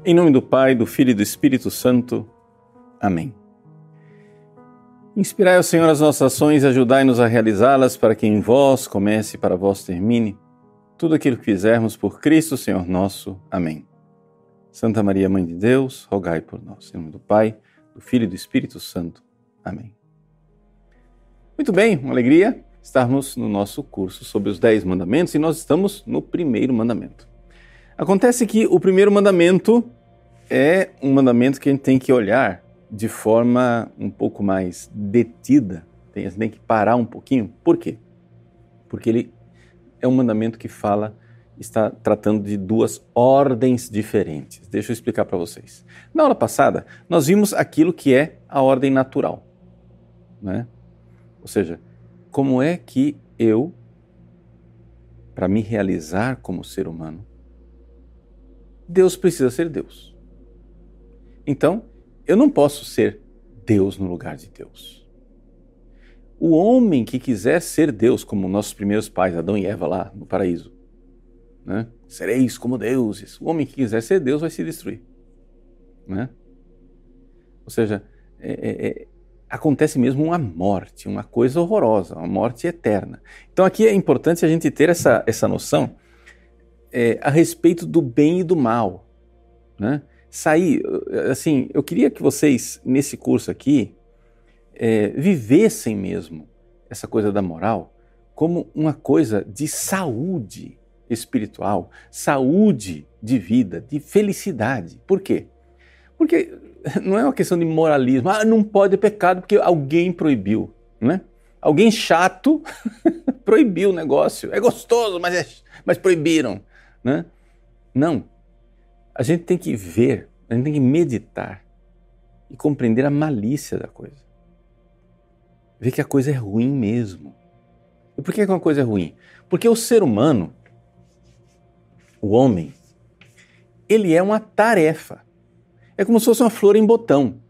Em nome do Pai, do Filho e do Espírito Santo. Amém. Inspirai, ó Senhor, as nossas ações e ajudai-nos a realizá-las, para que em vós comece e para vós termine tudo aquilo que fizermos por Cristo, Senhor nosso. Amém. Santa Maria, Mãe de Deus, rogai por nós. Em nome do Pai, do Filho e do Espírito Santo. Amém. Muito bem, uma alegria estarmos no nosso curso sobre os 10 mandamentos e nós estamos no primeiro mandamento. Acontece que o primeiro mandamento é um mandamento que a gente tem que olhar de forma um pouco mais detida, tem que parar um pouquinho. Por quê? Porque ele é um mandamento que está tratando de duas ordens diferentes. Deixa eu explicar para vocês. Na aula passada, nós vimos aquilo que é a ordem natural, né? Ou seja, como é que eu, para me realizar como ser humano, Deus precisa ser Deus. Então, eu não posso ser Deus no lugar de Deus. O homem que quiser ser Deus, como nossos primeiros pais, Adão e Eva lá no paraíso, né? Sereis como deuses. O homem que quiser ser Deus vai se destruir, né? Ou seja, acontece mesmo uma morte, uma coisa horrorosa, uma morte eterna. Então aqui é importante a gente ter essa noção a respeito do bem e do mal, né? Assim, eu queria que vocês, nesse curso aqui, vivessem mesmo essa coisa da moral como uma coisa de saúde espiritual, saúde de vida, de felicidade. Por quê? Porque não é uma questão de moralismo. Não pode pecado porque alguém proibiu, né? Alguém chato proibiu o negócio. É gostoso, mas proibiram, né? Não. A gente tem que ver, a gente tem que meditar e compreender a malícia da coisa. Ver que a coisa é ruim mesmo. E por que uma coisa é ruim? Porque o ser humano, o homem, ele é uma tarefa. É como se fosse uma flor em botão,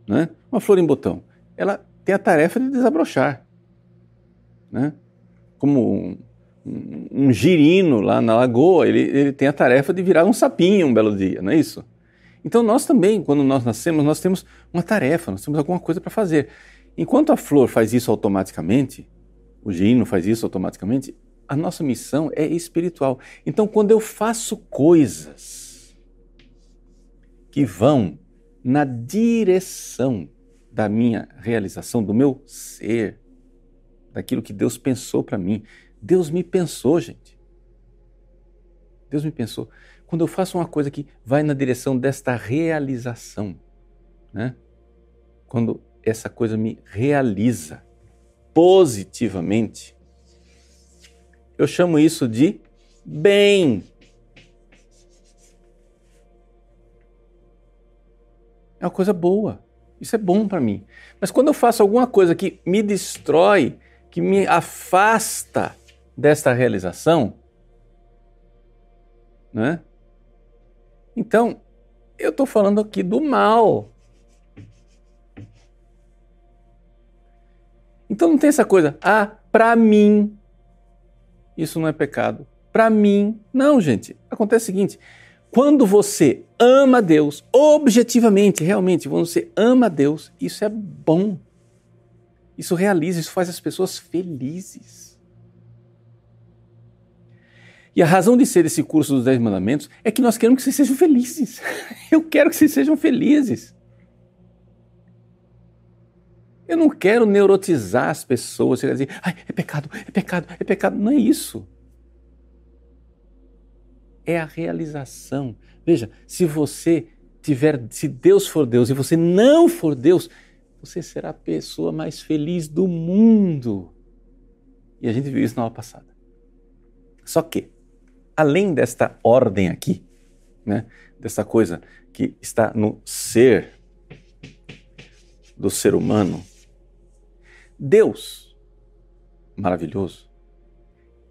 né? Uma flor em botão. Ela tem a tarefa de desabrochar, né? Como um girino lá na lagoa, ele tem a tarefa de virar um sapinho um belo dia, não é isso? Então nós também, quando nós nascemos, nós temos uma tarefa, nós temos alguma coisa para fazer. Enquanto a flor faz isso automaticamente, o girino faz isso automaticamente, a nossa missão é espiritual. Então quando eu faço coisas que vão na direção da minha realização, do meu ser, daquilo que Deus pensou para mim. Deus me pensou, gente. Deus me pensou. Quando eu faço uma coisa que vai na direção desta realização, né? Quando essa coisa me realiza positivamente, eu chamo isso de bem. É uma coisa boa. Isso é bom para mim. Mas quando eu faço alguma coisa que me destrói, que me afasta desta realização, né? Então, eu estou falando aqui do mal. Então não tem essa coisa, para mim, isso não é pecado. Para mim, não, gente. Acontece o seguinte, quando você ama Deus, objetivamente, realmente, quando você ama Deus, isso é bom. Isso realiza, isso faz as pessoas felizes. E a razão de ser esse curso dos 10 mandamentos é que nós queremos que vocês sejam felizes. Eu quero que vocês sejam felizes. Eu não quero neurotizar as pessoas, dizer, é pecado, é pecado, é pecado. Não é isso. É a realização. Veja, se Deus for Deus e você não for Deus, você será a pessoa mais feliz do mundo. E a gente viu isso na aula passada. Só que, além desta ordem aqui, né, dessa coisa que está no ser do ser humano, Deus, maravilhoso,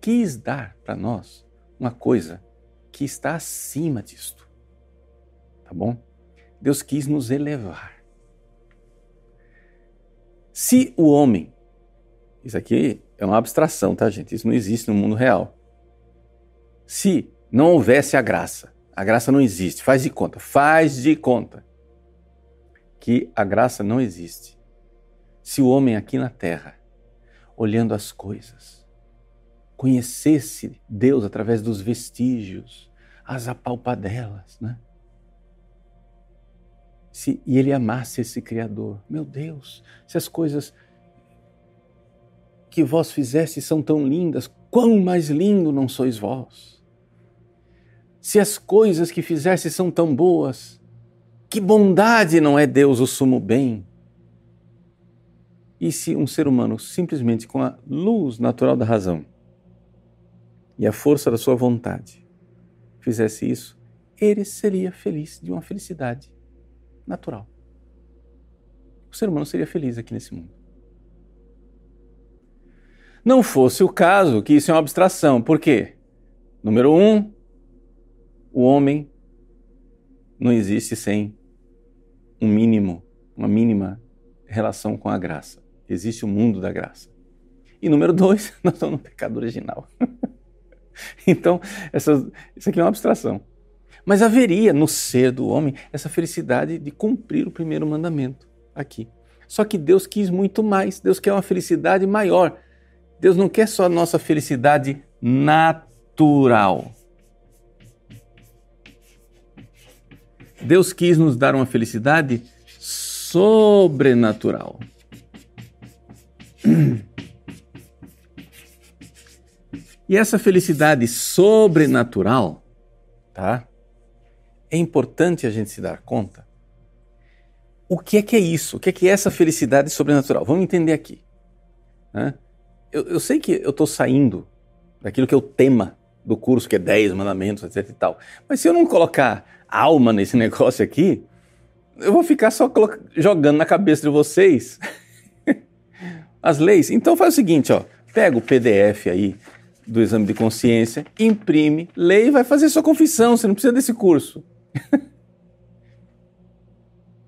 quis dar para nós uma coisa que está acima disto, tá bom? Deus quis nos elevar. Se o homem, isso aqui é uma abstração, tá, gente? Isso não existe no mundo real. Se não houvesse a graça, A graça não existe. Faz de conta que a graça não existe. Se o homem aqui na terra, olhando as coisas, conhecesse Deus através dos vestígios, as apalpadelas, né? E ele amasse esse Criador. Meu Deus, se as coisas que vós fizeste são tão lindas, quão mais lindo não sois vós? Se as coisas que fizeste são tão boas, que bondade não é Deus o sumo bem? E se um ser humano simplesmente com a luz natural da razão e a força da sua vontade fizesse isso, ele seria feliz de uma felicidade natural. O ser humano seria feliz aqui nesse mundo. Não fosse o caso que isso é uma abstração. Por quê? Número 1, o homem não existe sem uma mínima relação com a graça. Existe o mundo da graça. E número 2, nós estamos no pecado original. Então, isso aqui é uma abstração. Mas haveria no ser do homem essa felicidade de cumprir o primeiro mandamento aqui. Só que Deus quis muito mais. Deus quer uma felicidade maior. Deus não quer só a nossa felicidade natural. Deus quis nos dar uma felicidade sobrenatural. E essa felicidade sobrenatural, tá? É importante a gente se dar conta. O que é isso? O que é essa felicidade sobrenatural? Vamos entender aqui, né? Eu sei que eu estou saindo daquilo que é o tema do curso, que é 10 mandamentos, etc e tal. Mas se eu não colocar alma nesse negócio aqui, eu vou ficar só jogando na cabeça de vocês as leis. Então faz o seguinte, ó, pega o PDF aí do exame de consciência, imprime, lê e vai fazer sua confissão. Você não precisa desse curso.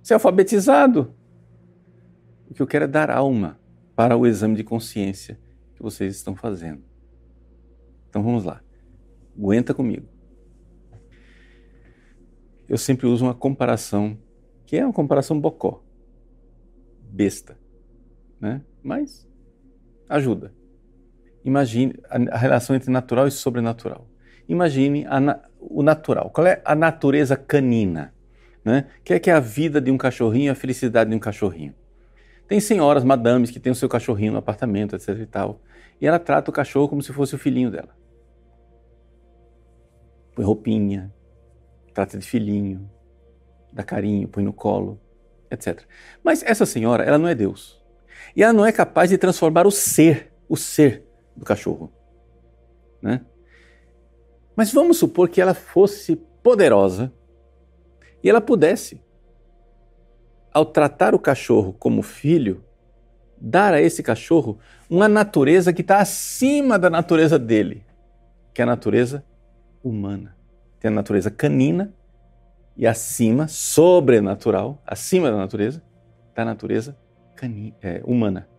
Você é alfabetizado. O que eu quero é dar alma para o exame de consciência que vocês estão fazendo. Então vamos lá. Aguenta comigo. Eu sempre uso uma comparação, que é uma comparação bocó. Besta, né? Mas ajuda. Imagine a relação entre natural e sobrenatural. Imagine o natural. Qual é a natureza canina? Né? Que é a vida de um cachorrinho, a felicidade de um cachorrinho. Tem senhoras, madames, que tem o seu cachorrinho no apartamento, etc e tal. E ela trata o cachorro como se fosse o filhinho dela. Põe roupinha, trata de filhinho, dá carinho, põe no colo, etc. Mas essa senhora, ela não é Deus. E ela não é capaz de transformar o ser do cachorro, né? Mas vamos supor que ela fosse poderosa e ela pudesse, ao tratar o cachorro como filho, dar a esse cachorro uma natureza que está acima da natureza dele, que é a natureza humana. Tem a natureza canina e acima, sobrenatural, acima da natureza humana.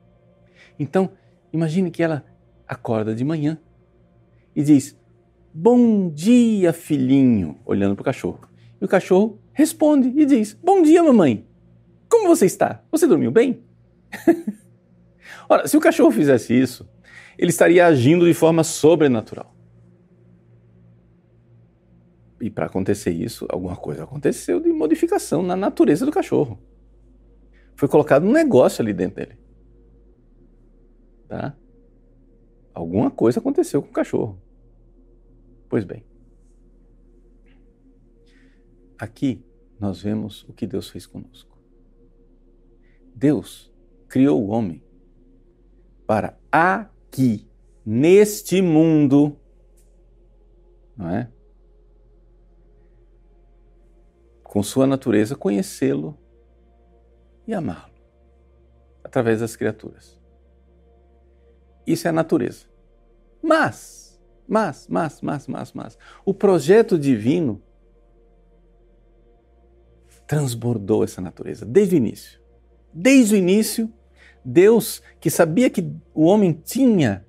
Então, imagine que ela acorda de manhã e diz: "Bom dia, filhinho", olhando para o cachorro. E o cachorro responde e diz: "Bom dia, mamãe. Como você está? Você dormiu bem?" Ora, se o cachorro fizesse isso, ele estaria agindo de forma sobrenatural. E para acontecer isso, alguma coisa aconteceu de modificação na natureza do cachorro. Foi colocado um negócio ali dentro dele. Tá? Alguma coisa aconteceu com o cachorro. Pois bem, aqui nós vemos o que Deus fez conosco. Deus criou o homem para aqui, neste mundo, não é? Com sua natureza, conhecê-lo e amá-lo, através das criaturas. Isso é a natureza. Mas, o projeto divino transbordou essa natureza desde o início. Desde o início, Deus, que sabia que o homem tinha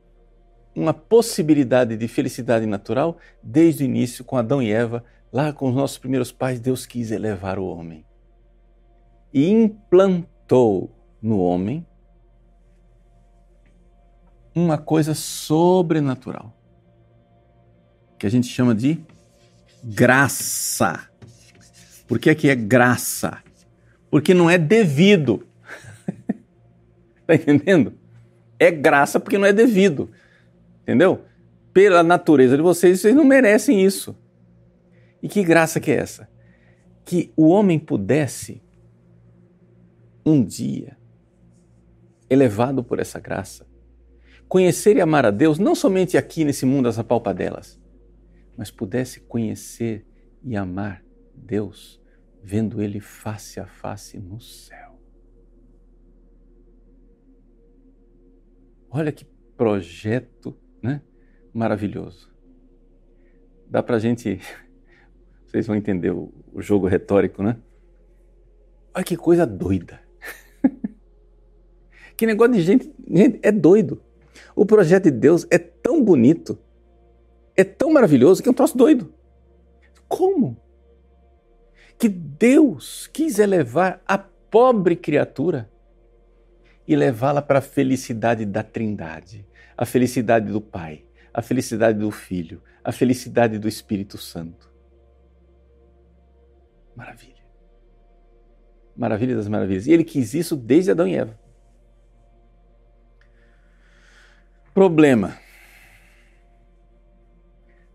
uma possibilidade de felicidade natural, desde o início, com Adão e Eva, Lá com os nossos primeiros pais, Deus quis elevar o homem e implantou no homem uma coisa sobrenatural, que a gente chama de graça. Por que aqui é graça? Porque não é devido. Tá entendendo? É graça porque não é devido. Entendeu? Pela natureza de vocês não merecem isso. E que graça que é essa? Que o homem pudesse, um dia, elevado por essa graça, conhecer e amar a Deus, não somente aqui nesse mundo às apalpadelas, mas pudesse conhecer e amar Deus, vendo Ele face a face no céu. Olha que projeto, né? Maravilhoso. Dá pra gente... Vocês vão entender o jogo retórico, né? Olha que coisa doida. Que negócio de gente... Gente, é doido. O projeto de Deus é tão bonito, é tão maravilhoso que é um troço doido. Como? Que Deus quis elevar a pobre criatura e levá-la para a felicidade da Trindade, a felicidade do Pai, a felicidade do Filho, a felicidade do Espírito Santo. Maravilha. Maravilha das maravilhas. E Ele quis isso desde Adão e Eva. Problema.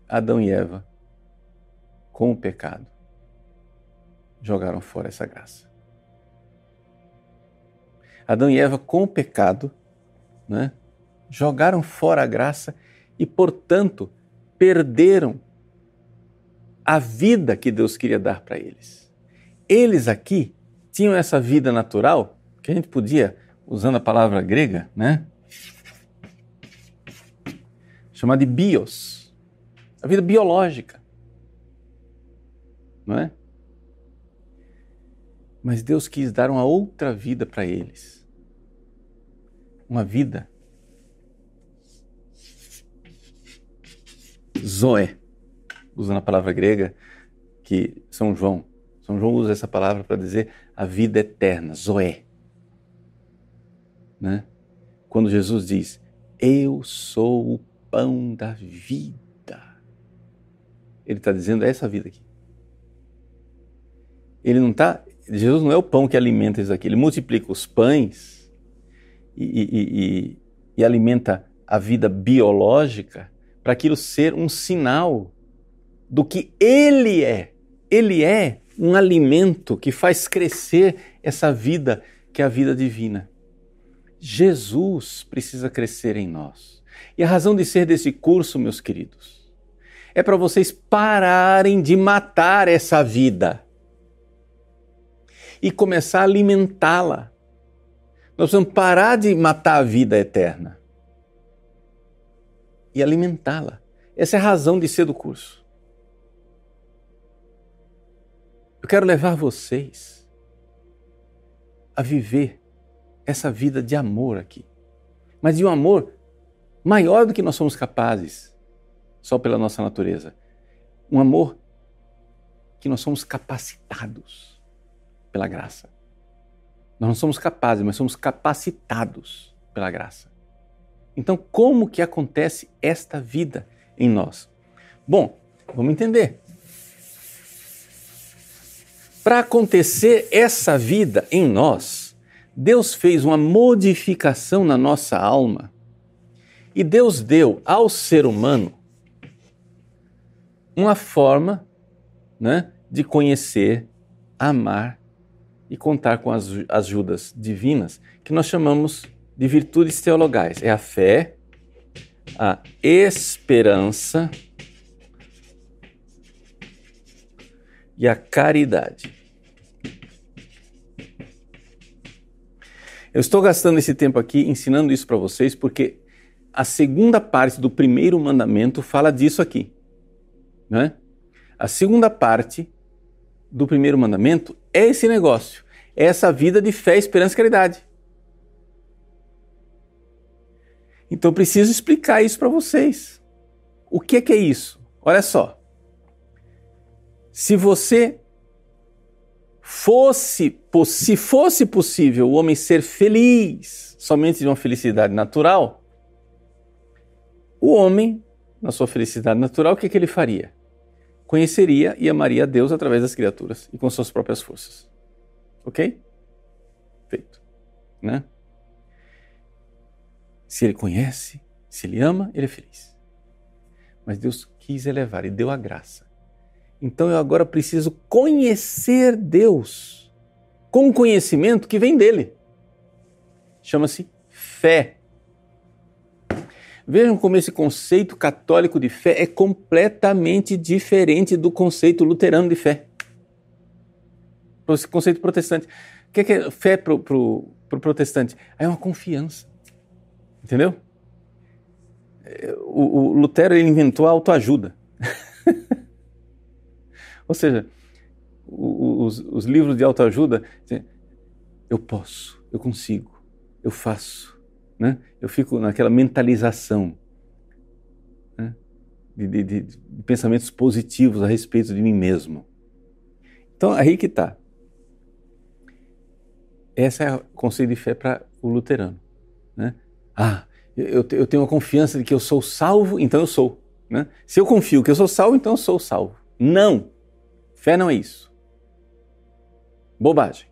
Adão e Eva, com o pecado, jogaram fora essa graça. Adão e Eva, com o pecado, né, jogaram fora a graça e, portanto, perderam a vida que Deus queria dar para eles. Eles aqui tinham essa vida natural, que a gente podia, usando a palavra grega, né, chamar de bios, a vida biológica, não é? Mas Deus quis dar uma outra vida para eles. Uma vida zoé, usando a palavra grega que São João usa essa palavra para dizer a vida eterna, zoé. Né? Quando Jesus diz, eu sou o pão da vida, Ele está dizendo essa vida aqui. Jesus não é o pão que alimenta isso aqui, Ele multiplica os pães e alimenta a vida biológica para aquilo ser um sinal do que Ele é. Ele é um alimento que faz crescer essa vida que é a vida divina. Jesus precisa crescer em nós. E a razão de ser desse curso, meus queridos, é para vocês pararem de matar essa vida e começar a alimentá-la. Nós precisamos parar de matar a vida eterna e alimentá-la. Essa é a razão de ser do curso. Eu quero levar vocês a viver essa vida de amor aqui, mas de um amor maior do que nós somos capazes, só pela nossa natureza. Um amor que nós somos capacitados pela graça. Nós não somos capazes, mas somos capacitados pela graça. Então, como que acontece esta vida em nós? Bom, vamos entender. Para acontecer essa vida em nós, Deus fez uma modificação na nossa alma e Deus deu ao ser humano uma forma, né, de conhecer, amar e contar com as ajudas divinas que nós chamamos de virtudes teologais. É a fé, a esperança e a caridade. Eu estou gastando esse tempo aqui ensinando isso para vocês porque a segunda parte do primeiro mandamento fala disso aqui, né? A segunda parte do primeiro mandamento é esse negócio, é essa vida de fé, esperança e caridade. Então eu preciso explicar isso para vocês. O que é isso? Olha só. Se fosse possível o homem ser feliz somente de uma felicidade natural, o homem, na sua felicidade natural, o que ele faria? Conheceria e amaria a Deus através das criaturas e com suas próprias forças. Ok? Feito. Né? Se ele conhece, se ele ama, ele é feliz. Mas Deus quis elevar e deu a graça. Então eu agora preciso conhecer Deus com um conhecimento que vem dele. Chama-se fé. Vejam como esse conceito católico de fé é completamente diferente do conceito luterano de fé. Esse conceito protestante. O que é fé para o protestante? É uma confiança. Entendeu? O Lutero ele inventou a autoajuda. Ou seja, os livros de autoajuda, eu posso, eu consigo, eu faço. Né? Eu fico naquela mentalização, né? de pensamentos positivos a respeito de mim mesmo. Então, aí que está. Esse é o conceito de fé para o luterano. Né? Eu tenho a confiança de que eu sou salvo, então eu sou. Né? Se eu confio que eu sou salvo, então eu sou salvo. Não! Fé não é isso. Bobagem.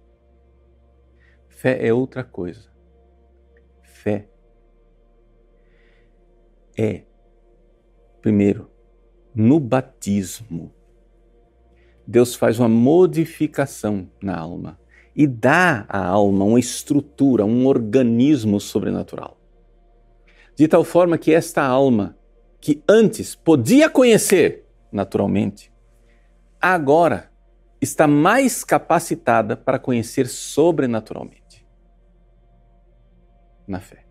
Fé é outra coisa. Fé é, primeiro, no batismo. Deus faz uma modificação na alma e dá à alma uma estrutura, um organismo sobrenatural. De tal forma que esta alma, que antes podia conhecer naturalmente, agora está mais capacitada para conhecer sobrenaturalmente. Na fé.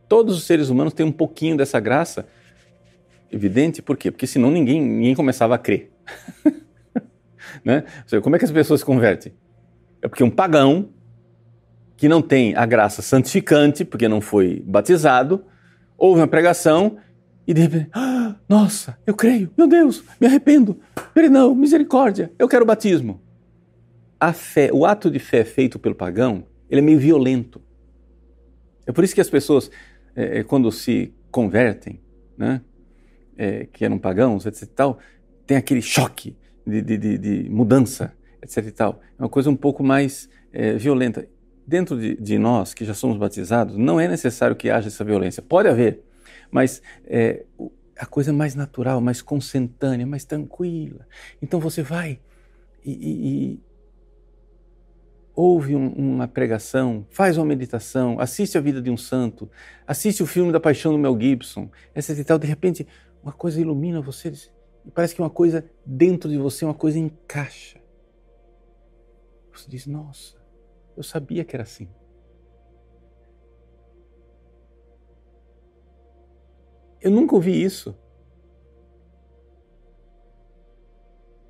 Todos os seres humanos têm um pouquinho dessa graça, evidente, por quê? Porque senão ninguém começava a crer. Né? Ou seja, como é que as pessoas se convertem? É porque um pagão, que não tem a graça santificante, porque não foi batizado, ouve uma pregação e de repente, nossa, eu creio, meu Deus, me arrependo, perdão, misericórdia, eu quero batismo. A fé, o ato de fé feito pelo pagão, ele é meio violento. É por isso que as pessoas, quando se convertem, né, que eram pagãos, etc e tal, tem aquele choque de mudança, etc e tal. É uma coisa um pouco mais violenta. Dentro de nós, que já somos batizados, não é necessário que haja essa violência. Pode haver, mas a coisa é mais natural, mais consentânea, mais tranquila. Então você vai e ouve uma pregação, faz uma meditação, assiste a vida de um santo, assiste o filme da Paixão do Mel Gibson, etc e tal. De repente, uma coisa ilumina você e parece que uma coisa dentro de você, uma coisa encaixa. Você diz, nossa, eu sabia que era assim. Eu nunca ouvi isso.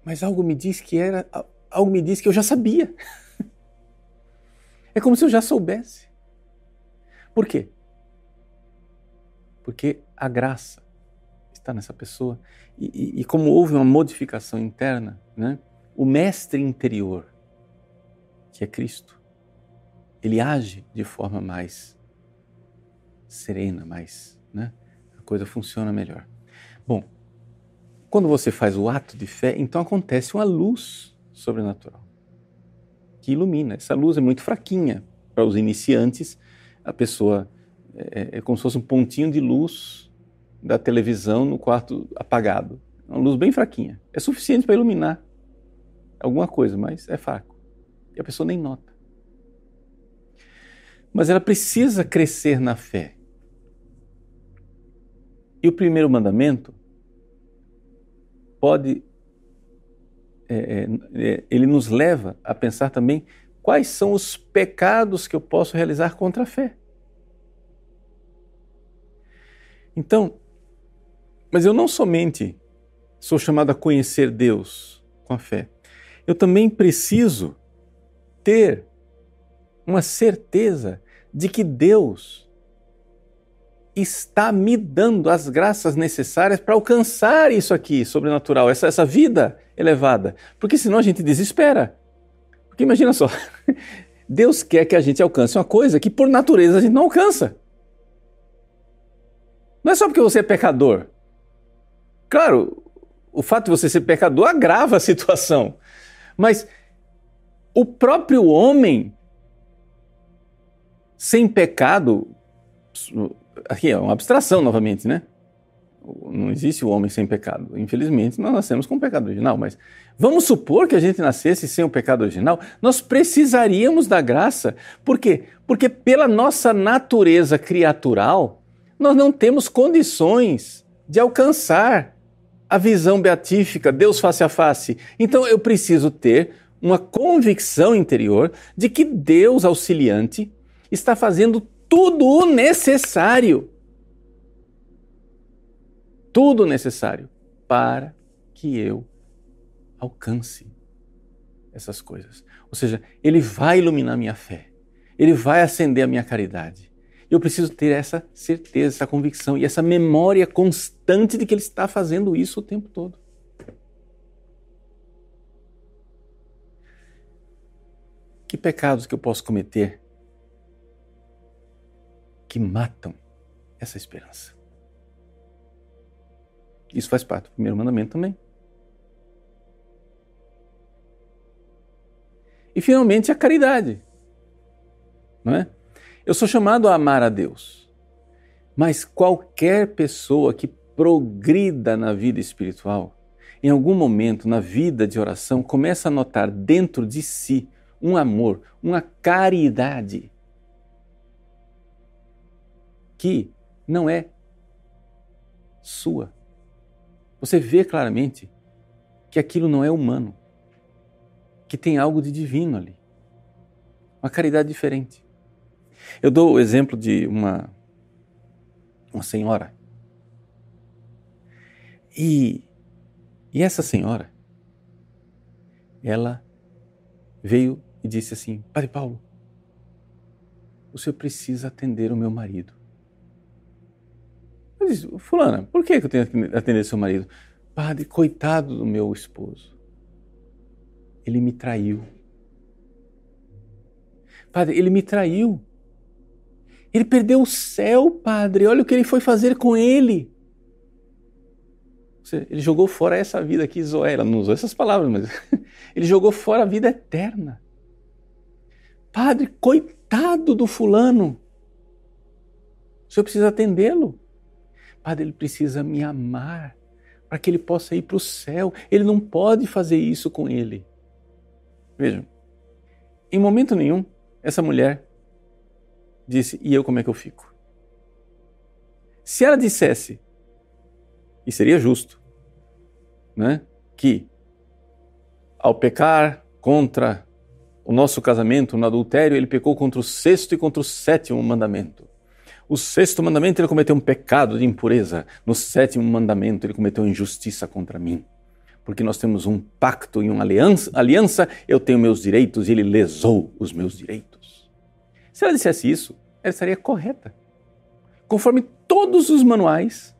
Mas algo me diz que eu já sabia. É como se eu já soubesse. Por quê? Porque a graça está nessa pessoa. E como houve uma modificação interna, né, o mestre interior, que é Cristo, ele age de forma mais serena, mais, né? A coisa funciona melhor. Bom, quando você faz o ato de fé, então acontece uma luz sobrenatural que ilumina. Essa luz é muito fraquinha. Para os iniciantes, a pessoa é como se fosse um pontinho de luz da televisão no quarto apagado. Uma luz bem fraquinha. É suficiente para iluminar alguma coisa, mas é fraco. E a pessoa nem nota. Mas ela precisa crescer na fé. E o primeiro mandamento ele nos leva a pensar também quais são os pecados que eu posso realizar contra a fé. Então, mas eu não somente sou chamado a conhecer Deus com a fé, eu também preciso ter uma certeza de que Deus está me dando as graças necessárias para alcançar isso aqui, sobrenatural, essa vida elevada. Porque senão a gente desespera. Porque imagina só, Deus quer que a gente alcance uma coisa que por natureza a gente não alcança. Não é só porque você é pecador. Claro, o fato de você ser pecador agrava a situação. Mas o próprio homem sem pecado, aqui é uma abstração novamente, né? Não existe o homem sem pecado. Infelizmente, nós nascemos com o pecado original, mas vamos supor que a gente nascesse sem o pecado original, nós precisaríamos da graça. Por quê? Porque pela nossa natureza criatural, nós não temos condições de alcançar a visão beatífica, Deus face a face. Então eu preciso ter uma convicção interior de que Deus auxiliante está fazendo tudo o necessário. Tudo necessário para que eu alcance essas coisas. Ou seja, Ele vai iluminar minha fé. Ele vai acender a minha caridade. Eu preciso ter essa certeza, essa convicção e essa memória constante de que Ele está fazendo isso o tempo todo. Que pecados que eu posso cometer que matam essa esperança? Isso faz parte do primeiro mandamento também. E finalmente a caridade, não é? Eu sou chamado a amar a Deus, mas qualquer pessoa que progrida na vida espiritual, em algum momento na vida de oração, começa a notar dentro de si um amor, uma caridade que não é sua. Você vê claramente que aquilo não é humano, que tem algo de divino ali. Uma caridade diferente. Eu dou o exemplo de uma senhora. E essa senhora, ela veio e disse assim: Padre Paulo, o senhor precisa atender o meu marido. Eu disse: fulana, por que eu tenho que atender seu marido? Padre, coitado do meu esposo. Ele me traiu. Padre, ele me traiu. Ele perdeu o céu, padre. Olha o que ele foi fazer com ele. Ele jogou fora essa vida aqui, Zoé. Ela não usou essas palavras, mas ele jogou fora a vida eterna. Padre, coitado do fulano. O senhor precisa atendê-lo. Padre, ele precisa me amar para que ele possa ir para o céu. Ele não pode fazer isso com ele. Vejam, em momento nenhum, essa mulher disse: e eu como é que eu fico? Se ela dissesse, e seria justo, né, que ao pecar contra o nosso casamento no adultério, ele pecou contra o 6º e contra o 7º mandamento. O 6º mandamento ele cometeu um pecado de impureza. No 7º mandamento ele cometeu injustiça contra mim. Porque nós temos um pacto e uma aliança, eu tenho meus direitos e ele lesou os meus direitos. Se ela dissesse isso, ela estaria correta. Conforme todos os manuais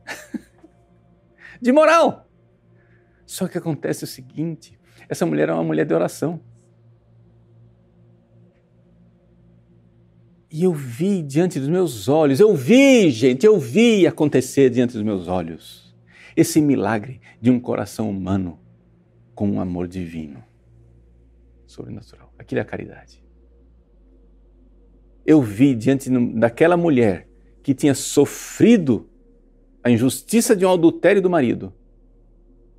de moral. Só que acontece o seguinte, essa mulher é uma mulher de oração. E eu vi diante dos meus olhos, eu vi acontecer diante dos meus olhos esse milagre de um coração humano com um amor divino, sobrenatural. Aquilo é a caridade. Eu vi diante daquela mulher que tinha sofrido a injustiça de um adultério do marido,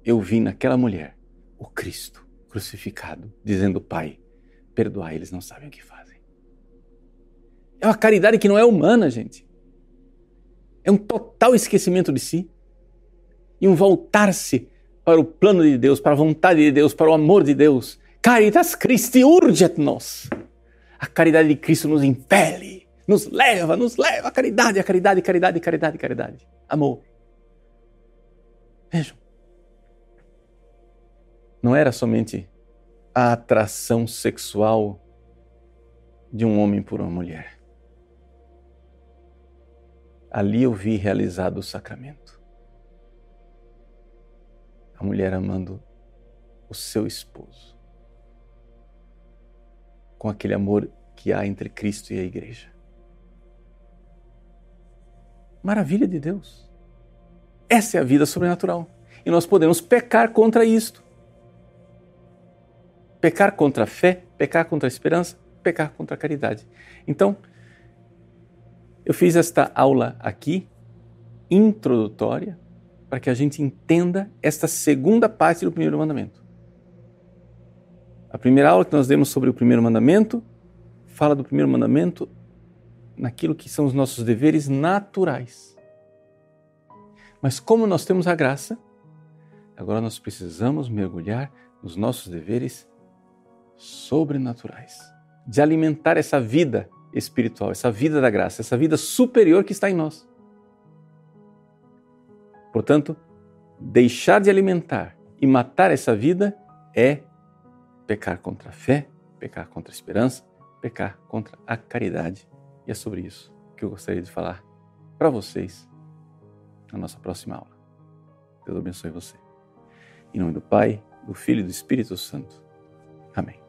eu vi naquela mulher o Cristo crucificado, dizendo: Pai, perdoai, eles não sabem o que fazem. É uma caridade que não é humana, gente. É um total esquecimento de si e um voltar-se para o plano de Deus, para a vontade de Deus, para o amor de Deus. Caritas Christi urget nos. A caridade de Cristo nos impele, nos leva a caridade, a caridade, caridade, caridade, caridade. Amor. Vejam. Não era somente a atração sexual de um homem por uma mulher. ali eu vi realizado o sacramento. A mulher amando o seu esposo, com aquele amor que há entre Cristo e a Igreja. Maravilha de Deus! Essa é a vida sobrenatural. E nós podemos pecar contra isto. Pecar contra a fé, pecar contra a esperança, pecar contra a caridade. Então, eu fiz esta aula aqui, introdutória, para que a gente entenda esta segunda parte do primeiro mandamento. A primeira aula que nós demos sobre o primeiro mandamento, fala do primeiro mandamento naquilo que são os nossos deveres naturais. Mas como nós temos a graça, agora nós precisamos mergulhar nos nossos deveres sobrenaturais, de alimentar essa vida espiritual, essa vida da graça, essa vida superior que está em nós. Portanto, deixar de alimentar e matar essa vida é pecar contra a fé, pecar contra a esperança, pecar contra a caridade. E é sobre isso que eu gostaria de falar para vocês na nossa próxima aula. Deus abençoe você. Em nome do Pai, do Filho e do Espírito Santo. Amém.